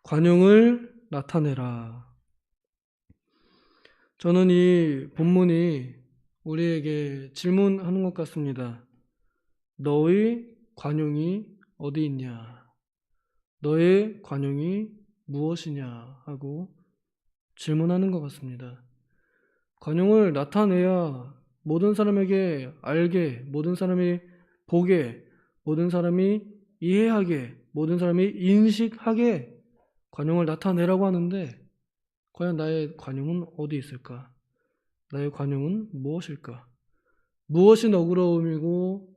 관용을 나타내라. 저는 이 본문이 우리에게 질문하는 것 같습니다. 너의 관용이 어디 있냐? 너의 관용이 무엇이냐? 하고 질문하는 것 같습니다. 관용을 나타내야 모든 사람에게 알게, 모든 사람이 보게, 모든 사람이 이해하게, 모든 사람이 인식하게 관용을 나타내라고 하는데, 과연 나의 관용은 어디 있을까? 나의 관용은 무엇일까? 무엇이 너그러움이고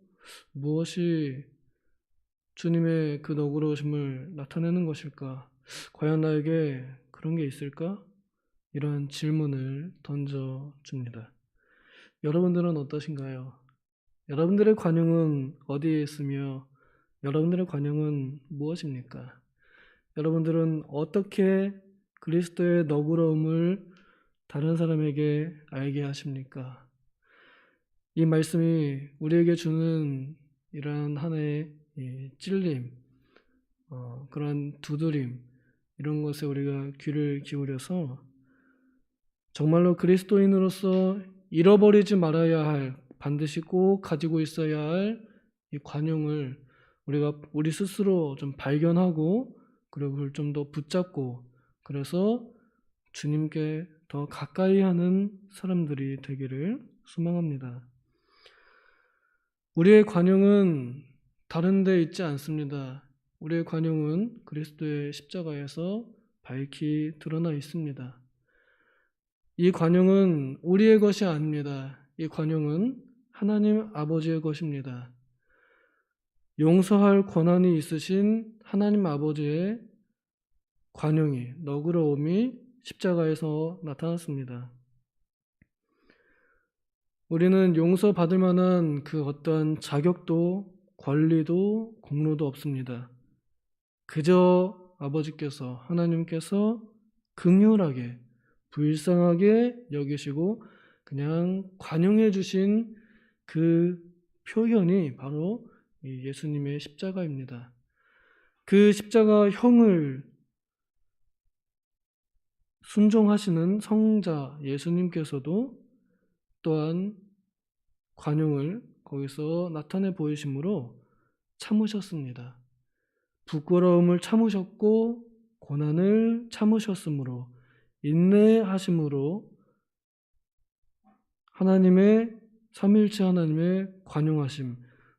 무엇이 주님의 그 너그러우심을 나타내는 것일까? 과연 나에게 그런 게 있을까? 이런 질문을 던져줍니다. 여러분들은 어떠신가요? 여러분들의 관용은 어디에 있으며 여러분들의 관용은 무엇입니까? 여러분들은 어떻게 그리스도의 너그러움을 다른 사람에게 알게 하십니까? 이 말씀이 우리에게 주는 이러한 한 해의 찔림, 그런 두드림, 이런 것에 우리가 귀를 기울여서 정말로 그리스도인으로서 잃어버리지 말아야 할, 반드시 꼭 가지고 있어야 할 이 관용을 우리가 우리 스스로 좀 발견하고, 그리고 그걸 좀 더 붙잡고, 그래서 주님께 더 가까이 하는 사람들이 되기를 소망합니다. 우리의 관용은 다른 데 있지 않습니다. 우리의 관용은 그리스도의 십자가에서 밝히 드러나 있습니다. 이 관용은 우리의 것이 아닙니다. 이 관용은 하나님 아버지의 것입니다. 용서할 권한이 있으신 하나님 아버지의 관용이, 너그러움이 십자가에서 나타났습니다. 우리는 용서받을 만한 그 어떤 자격도 권리도 공로도 없습니다. 그저 아버지께서, 하나님께서 긍휼하게 불쌍하게 여기시고 그냥 관용해 주신 그 표현이 바로 예수님의 십자가입니다. 그 십자가 형을 순종하시는 성자 예수님께서도 또한 관용을 거기서 나타내 보이심으로 참으셨습니다. 부끄러움을 참으셨고 고난을 참으셨으므로, 인내하심으로 하나님의 삼위일체 하나님의 관용하심,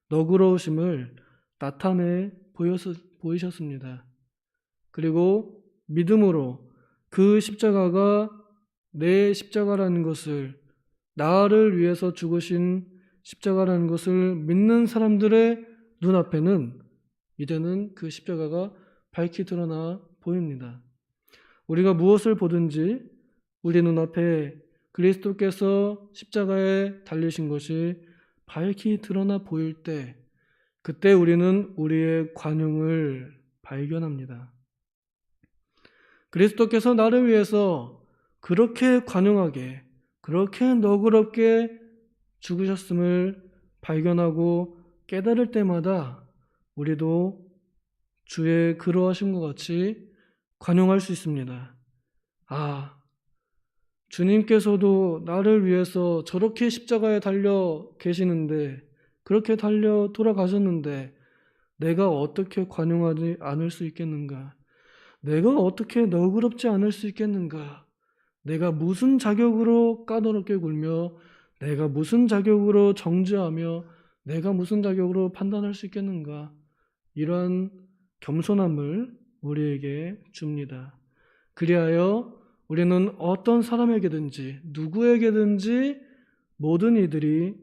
너그러우심을 나타내 보이셨습니다. 그리고 믿음으로 그 십자가가 내 십자가라는 것을, 나를 위해서 죽으신 십자가라는 것을 믿는 사람들의 눈앞에는 이제는 그 십자가가 밝히 드러나 보입니다. 우리가 무엇을 보든지 우리 눈앞에 그리스도께서 십자가에 달리신 것이 밝히 드러나 보일 때, 그때 우리는 우리의 관용을 발견합니다. 그리스도께서 나를 위해서 그렇게 관용하게, 그렇게 너그럽게 죽으셨음을 발견하고 깨달을 때마다 우리도 주의 그러하심과 같이 관용할 수 있습니다. 아, 주님께서도 나를 위해서 저렇게 십자가에 달려 계시는데, 그렇게 달려 돌아가셨는데 내가 어떻게 관용하지 않을 수 있겠는가? 내가 어떻게 너그럽지 않을 수 있겠는가? 내가 무슨 자격으로 까다롭게 굴며, 내가 무슨 자격으로 정죄하며, 내가 무슨 자격으로 판단할 수 있겠는가? 이러한 겸손함을 우리에게 줍니다. 그리하여 우리는 어떤 사람에게든지 누구에게든지 모든 이들이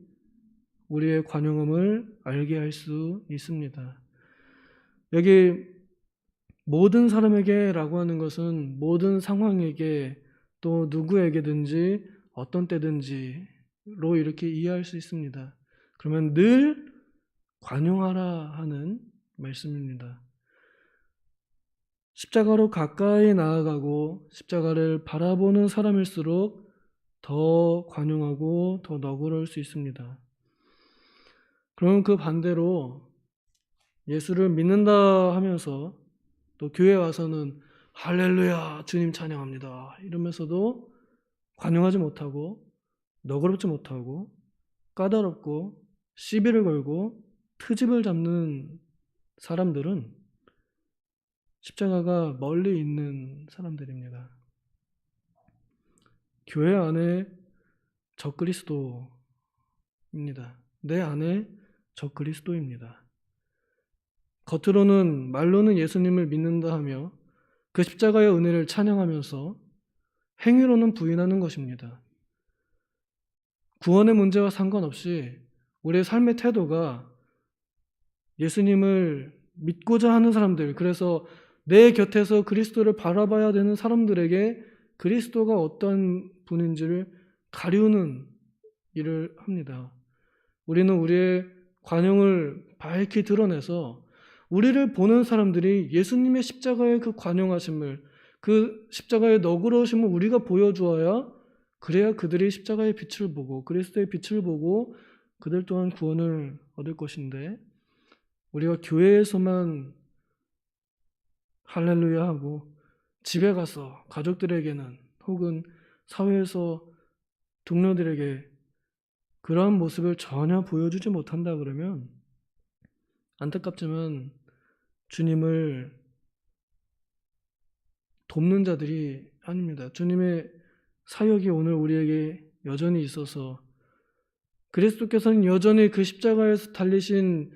우리의 관용함을 알게 할 수 있습니다. 여기 모든 사람에게라고 하는 것은 모든 상황에게, 또 누구에게든지 어떤 때든지로 이렇게 이해할 수 있습니다. 그러면 늘 관용하라 하는 말씀입니다. 십자가로 가까이 나아가고 십자가를 바라보는 사람일수록 더 관용하고 더 너그러울 수 있습니다. 그럼 그 반대로 예수를 믿는다 하면서, 또 교회 와서는 할렐루야 주님 찬양합니다 이러면서도 관용하지 못하고 너그럽지 못하고 까다롭고 시비를 걸고 트집을 잡는 사람들은 십자가가 멀리 있는 사람들입니다. 교회 안에 적그리스도입니다. 내 안에 적그리스도입니다. 겉으로는 말로는 예수님을 믿는다 하며 그 십자가의 은혜를 찬양하면서 행위로는 부인하는 것입니다. 구원의 문제와 상관없이 우리의 삶의 태도가 예수님을 믿고자 하는 사람들, 그래서 내 곁에서 그리스도를 바라봐야 되는 사람들에게 그리스도가 어떤 분인지를 가리우는 일을 합니다. 우리는 우리의 관용을 밝히 드러내서 우리를 보는 사람들이 예수님의 십자가의 그 관용하심을, 그 십자가의 너그러우심을 우리가 보여주어야, 그래야 그들이 십자가의 빛을 보고 그리스도의 빛을 보고 그들 또한 구원을 얻을 것인데, 우리가 교회에서만 할렐루야 하고 집에 가서 가족들에게는 혹은 사회에서 동료들에게 그러한 모습을 전혀 보여주지 못한다 그러면 안타깝지만 주님을 돕는 자들이 아닙니다. 주님의 사역이 오늘 우리에게 여전히 있어서 그리스도께서는 여전히 그 십자가에서 달리신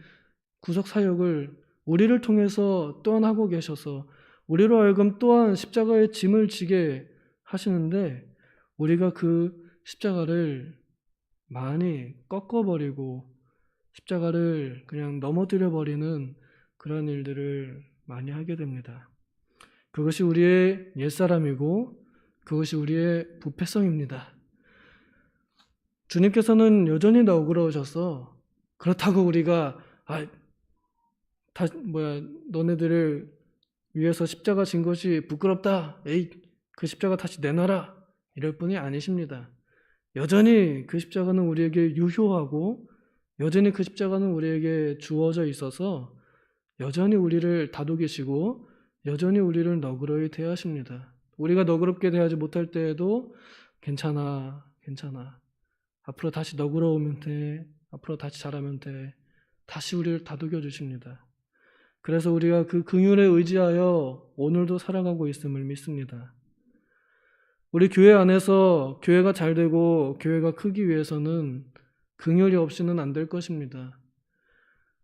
구속 사역을 우리를 통해서 또한 하고 계셔서 우리로 하여금 또한 십자가의 짐을 지게 하시는데, 우리가 그 십자가를 많이 꺾어버리고 십자가를 그냥 넘어뜨려 버리는 그런 일들을 많이 하게 됩니다. 그것이 우리의 옛사람이고 그것이 우리의 부패성입니다. 주님께서는 여전히 너그러우셔서 그렇다고 우리가 너네들을 위해서 십자가 진 것이 부끄럽다, 에이 그 십자가 다시 내놔라 이럴 뿐이 아니십니다. 여전히 그 십자가는 우리에게 유효하고 여전히 그 십자가는 우리에게 주어져 있어서 여전히 우리를 다독이시고 여전히 우리를 너그러이 대하십니다. 우리가 너그럽게 대하지 못할 때에도 괜찮아 앞으로 다시 너그러우면 돼, 앞으로 다시 잘하면 돼, 다시 우리를 다독여 주십니다. 그래서 우리가 그 긍휼에 의지하여 오늘도 살아가고 있음을 믿습니다. 우리 교회 안에서 교회가 잘 되고 교회가 크기 위해서는 긍휼이 없이는 안 될 것입니다.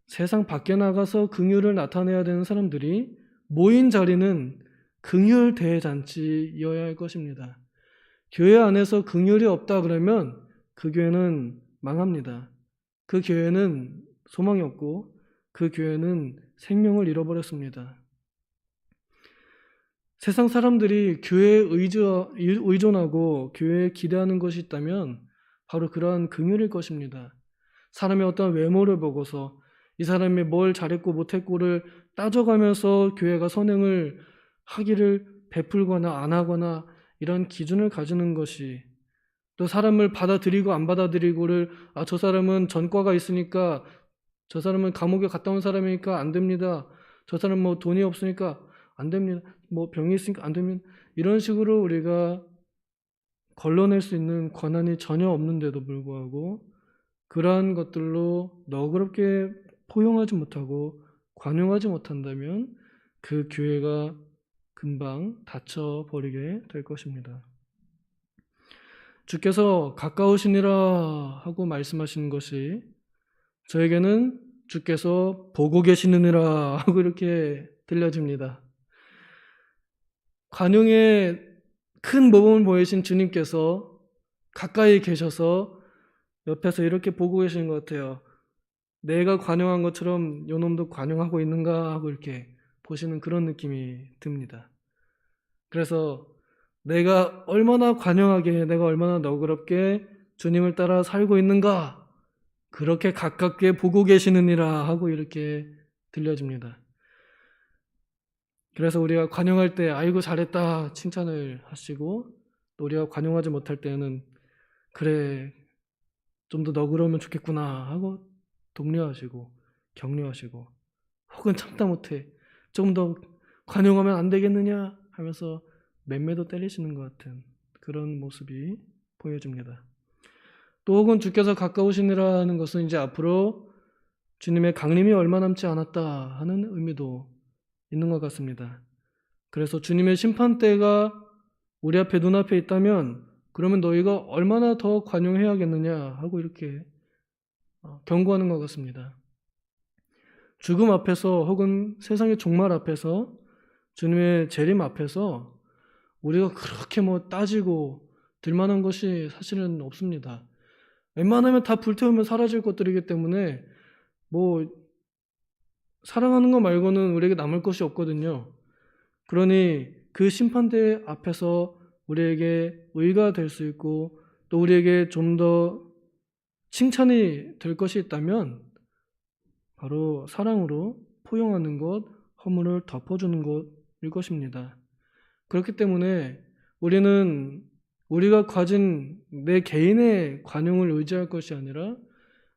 세상 밖에 나가서 긍휼을 나타내야 되는 사람들이 모인 자리는 긍휼 대잔치여야 할 것입니다. 교회 안에서 긍휼이 없다 그러면 그 교회는 망합니다. 그 교회는 소망이 없고 그 교회는 생명을 잃어버렸습니다. 세상 사람들이 교회에 의존하고 교회에 기대하는 것이 있다면 바로 그러한 긍휼일 것입니다. 사람의 어떤 외모를 보고서 이 사람이 뭘 잘했고 못했고를 따져가면서 교회가 선행을 하기를 베풀거나 안 하거나 이런 기준을 가지는 것이, 또 사람을 받아들이고 안 받아들이고를 저 사람은 전과가 있으니까, 저 사람은 감옥에 갔다 온 사람이니까 안 됩니다, 저 사람은 뭐 돈이 없으니까 안 됩니다, 뭐 병이 있으니까 안 됩니다, 이런 식으로 우리가 걸러낼 수 있는 권한이 전혀 없는데도 불구하고 그러한 것들로 너그럽게 포용하지 못하고 관용하지 못한다면 그 교회가 금방 닫혀버리게 될 것입니다. 주께서 가까우시니라 하고 말씀하시는 것이 저에게는 주께서 보고 계시느니라 하고 이렇게 들려집니다. 관용에 큰 모범을 보이신 주님께서 가까이 계셔서 옆에서 이렇게 보고 계시는 것 같아요. 내가 관용한 것처럼 요놈도 관용하고 있는가 하고 이렇게 보시는 그런 느낌이 듭니다. 그래서 내가 얼마나 관용하게, 내가 얼마나 너그럽게 주님을 따라 살고 있는가, 그렇게 가깝게 보고 계시느니라 하고 이렇게 들려집니다. 그래서 우리가 관용할 때 아이고 잘했다 칭찬을 하시고, 또 우리가 관용하지 못할 때는 그래 좀 더 너그러우면 좋겠구나 하고 독려하시고 격려하시고, 혹은 참다 못해 좀 더 관용하면 안 되겠느냐 하면서 맴매도 때리시는 것 같은 그런 모습이 보여집니다. 또 혹은 주께서 가까우시니라는 것은 이제 앞으로 주님의 강림이 얼마 남지 않았다 하는 의미도 있는 것 같습니다. 그래서 주님의 심판대가 우리 앞에 눈앞에 있다면 그러면 너희가 얼마나 더 관용해야겠느냐 하고 이렇게 경고하는 것 같습니다. 죽음 앞에서 혹은 세상의 종말 앞에서 주님의 재림 앞에서 우리가 그렇게 따지고 들만한 것이 사실은 없습니다. 웬만하면 다 불태우면 사라질 것들이기 때문에 사랑하는 것 말고는 우리에게 남을 것이 없거든요. 그러니 그 심판대 앞에서 우리에게 의가 될 수 있고 또 우리에게 좀 더 칭찬이 될 것이 있다면 바로 사랑으로 포용하는 것, 허물을 덮어주는 것일 것입니다. 그렇기 때문에 우리는 우리가 가진 내 개인의 관용을 의지할 것이 아니라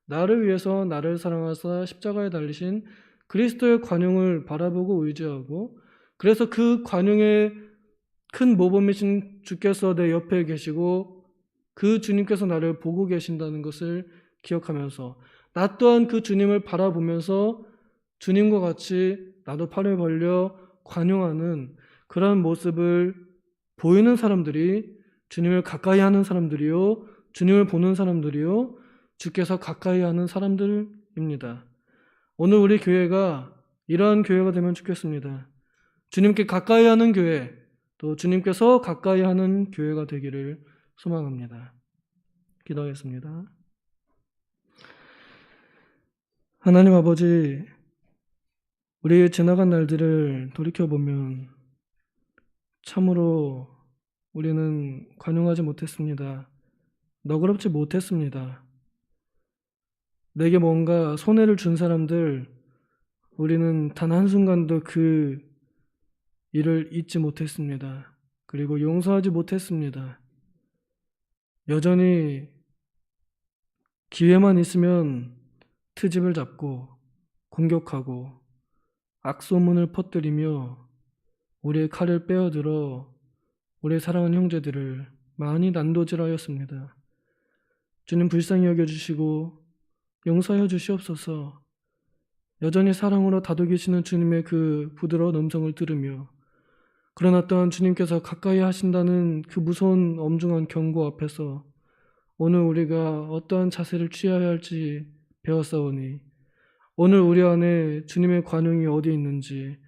나를 위해서 나를 사랑하사 십자가에 달리신 그리스도의 관용을 바라보고 의지하고 그래서 그 관용의 큰 모범이신 주께서 내 옆에 계시고 그 주님께서 나를 보고 계신다는 것을 기억하면서 나 또한 그 주님을 바라보면서 주님과 같이 나도 팔을 벌려 관용하는 그런 모습을 보이는 사람들이 주님을 가까이 하는 사람들이요 주님을 보는 사람들이요 주께서 가까이 하는 사람들입니다. 오늘 우리 교회가 이러한 교회가 되면 좋겠습니다. 주님께 가까이 하는 교회, 또 주님께서 가까이 하는 교회가 되기를 소망합니다. 기도하겠습니다. 하나님 아버지, 우리의 지나간 날들을 돌이켜보면 참으로 우리는 관용하지 못했습니다. 너그럽지 못했습니다. 내게 뭔가 손해를 준 사람들, 우리는 단 한순간도 그 일을 잊지 못했습니다. 그리고 용서하지 못했습니다. 여전히 기회만 있으면 트집을 잡고 공격하고 악소문을 퍼뜨리며 우리의 칼을 빼어들어 우리의 사랑하는 형제들을 많이 난도질하였습니다. 주님 불쌍히 여겨주시고 용서하여 주시옵소서. 여전히 사랑으로 다독이시는 주님의 그 부드러운 음성을 들으며 그러나 또한 주님께서 가까이 하신다는 그 무서운 엄중한 경고 앞에서 오늘 우리가 어떠한 자세를 취해야 할지 배웠사오니 오늘 우리 안에 주님의 관용이 어디에 있는지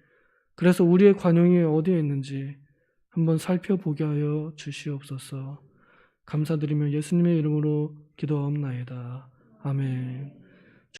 그래서 우리의 관용이 어디에 있는지 한번 살펴보게 하여 주시옵소서. 감사드리며 예수님의 이름으로 기도하옵나이다. 아멘.